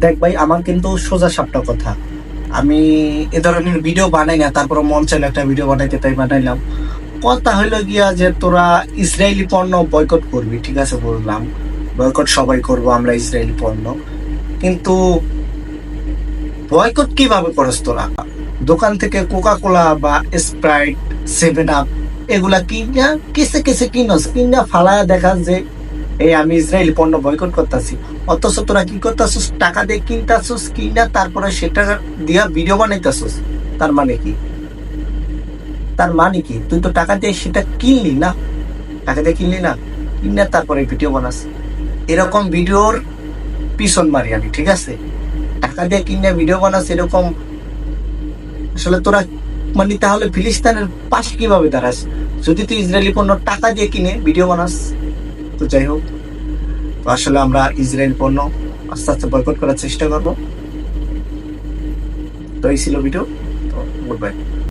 দেখ ভাই, আমার কিন্তু সোজা সাপটা কথা, আমি এ ধরনের ভিডিও বানাই না, তারপর মন চাইলে একটা ভিডিও বানাইতে তাই বানাইলাম। কথা হইলো গিয়া যে তোরা ইসরায়েলি পণ্য বয়কট করবি, ঠিক আছে বললাম, বয়কট সবাই করব আমরা ইসরায়েলি পণ্য। কিন্তু বয়কট কিভাবে করস তোরা? দোকান থেকে কোকা কোলা বা স্প্রাইট, 7 আপ এগুলা কিনা কেসে কেসে কিনস, কিনা ফালায়া দেখাস যে এই আমি ইসরায়েলি পণ্য বয়কট করতেছি। অথচ তোরা কি করতেছিস? টাকা দিয়ে কিনতেছিস, কিনা তারপরে সেটা দিয়া ভিডিও বানাইতেছিস। তার মানে কি? তার মানে কি তুই তো টাকা দিয়ে সেটা কিনলি না, টাকা দিয়ে কিনলি না, কিনে তারপরে ভিডিও বানাস। এরকম ভিডিওর পিছন মারি আমি, ঠিক আছে? টাকা দিয়ে কিনে ভিডিও বানাস এরকম। আসলে তোরা মানে তাহলে ফিলিস্তিনের পাশে কিভাবে দাঁড়াস যদি তুই ইসরায়েলি পণ্য টাকা দিয়ে কিনে ভিডিও বানাস? তো যাই হোক, তো আসলে আমরা ইসরায়েল পণ্য আস্তে আস্তে বয়কট করার চেষ্টা করবো। তো এই ছিল ভিডিও। তো গুড বাই।